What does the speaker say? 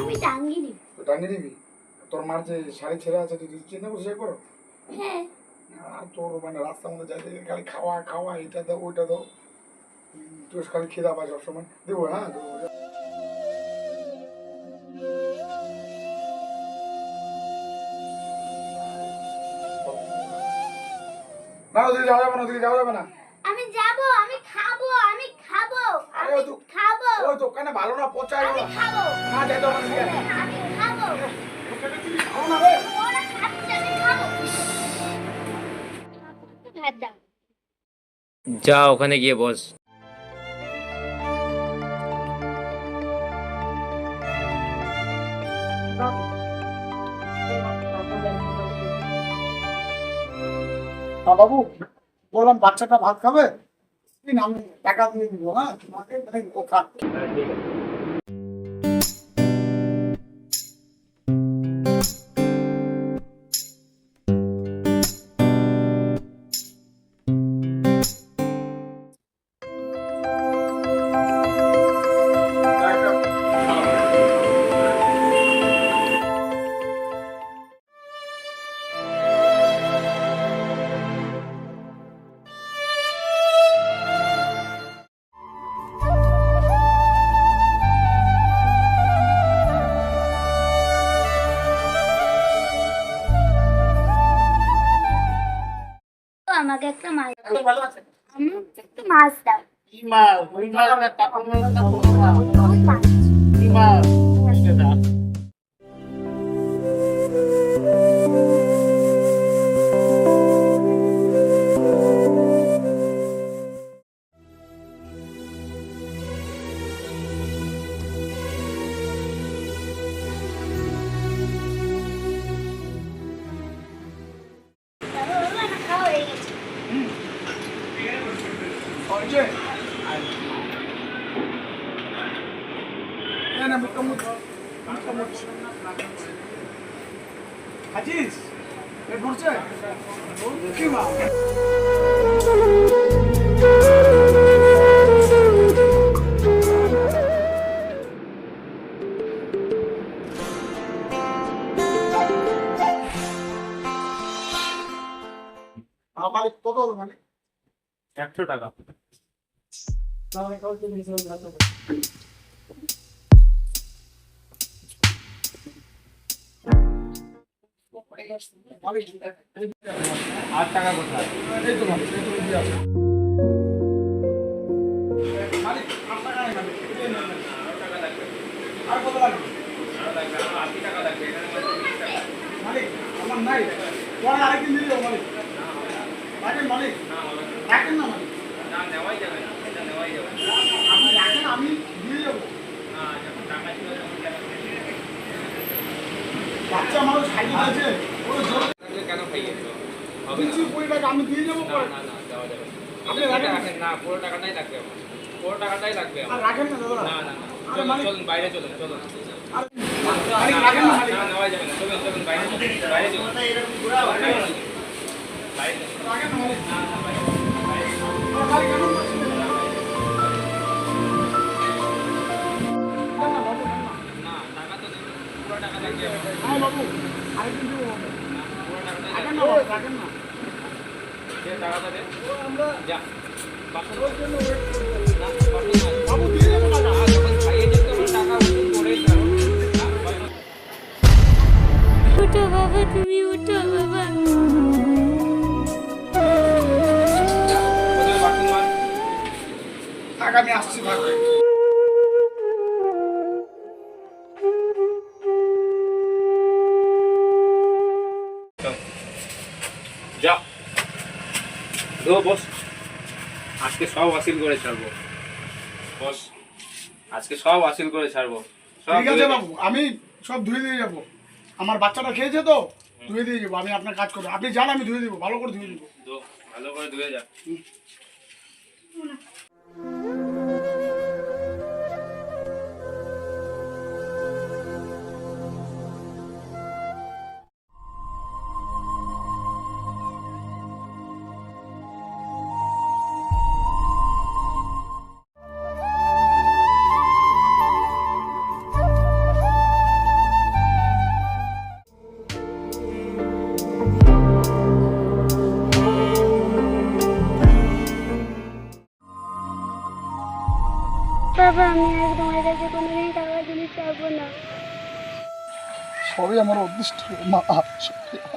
আমি টাঙ্গিনি। টাঙ্গি দিবি? তোর মার যে শাড়ি ছেঁড়া আছে তুই চিন্তা করছিস একবার? হ্যাঁ। আর তোর মানে রাস্তার মধ্যে যাইতে খালি খাওয়া খাওয়া, এটা দাও ওইটা দাও, তুই খালি খিদা পাই সবসময়। দেবো, হ্যাঁ দেবো। না ওদিকে যাওয়া যাবে না, ওদিকে যাওয়া যাবে না। আমি যাব, আমি খাবো, আমি খাবো, আরে আমি ও তো খাবো, ওই দোকানে ভালো না, পচা আমি এগুলো। খাবো, না যেতে হবে না, আমি খাবো। দোকানে তুমি খাও না রে। ওরা খাচ্ছে, আমি খাবো। ভাত দাও। যা ওখানে গিয়ে বস। বাবু বললাম বাচ্চাটা ভাত খাবে, আমি টাকা দিয়ে দিব, হ্যাঁ তোমাকে ও খাক। তো আমাকে একটা মাছ দাও। ভালো আছে? আমাকে একটু মাছ দাও। কি মাছ? ওই মাছ না, টাকা মাছ না, ওই মাছ। কি মাছ? এটা বাবা, আমার খাওয়া হয়ে গেছে। হয়েছে? না না, মুখটা মুখ, মুখটা মুখ। খাচ্ছিস? পেট ভরছে? কি মাছ? আমার কত মানে 100 টাকা। আর টাকা কোথায়? এই তো মালিক, এই তো দিয়ে আছে। মালিক, আপনার টাকা নেই, মালিক। আর কত লাগবে? মালিক, আমার নাই। পরে আরেকদিন দিয়ে দেবো মালিক। রাখেন মালিক। রাখেন না মালিক। আপনি রাখেন, আমি দিয়ে যাবো। বাচ্চা মানুষ খাইয়ে আছে, ওর জোর কেন খাইয়েছো? দিচ্ছি 20 টাকা, আমি দিয়ে যাবো পরে। আপনি রাখেন না। না, পুরো টাকাটাই লাগবে আমার। পুরো টাকাটাই লাগবে আর আমার। রাখেন না দাদা। না না না, আরে মালিক, চলুন বাইরে চলুন, চলুন। আরে মালিক রাখেন না মালিক। না, নেওয়া যাবে না, চলুন চলুন বাইরে চলুন, বাইরে চলুন, বাইরে চলুন, বাইরে চলুন। রাখেন না মালিক। না না, বাইরে আরে মালিক কেন করছেন? দেন না বাবু, দেন না। না, টাকা তো দেবেন, পুরো টাকা লাগবে আমার। হ্যাঁ বাবু, আরেকদিন দেবো বাবু। পুরো টাকাটাই রাখেন লাগবে। না বাবু, রাখেন না। দে টাকাটা দে। যা বাসন ওর জন্য wait করতে হবে। না, বাসন না। বাবু দিয়ে যাবো টাকা। যখন খাইয়ে যেতে আমার টাকা উঠুন করেই ছাড়ো। না, ভয় না। উঠো বাবা, তুমি উঠো বাবা। ওদের বাসন মার। থাক, আমি আসছি, থাক। যা দো বস, আজকে সব হাসিল করে ছাড়বো বস, আজকে সব হাসিল করে ছাড়বো সব। ঠিক আছে বাবু, আমি সব ধুয়ে দিয়ে যাবো। আমার বাচ্চাটা খেয়েছে তো, ধুয়ে দিয়ে যাবো। আমি আপনার কাজ করবো, আপনি যান, আমি ধুয়ে দেবো, ভালো করে ধুয়ে দেবো। দো, ভালো করে ধুয়ে যা। বাবা আমি আর তোমার কাছে কোনোদিন টাকা জিনিস চাইবো না। সবই আমার অদৃষ্ট মা, সবই আমার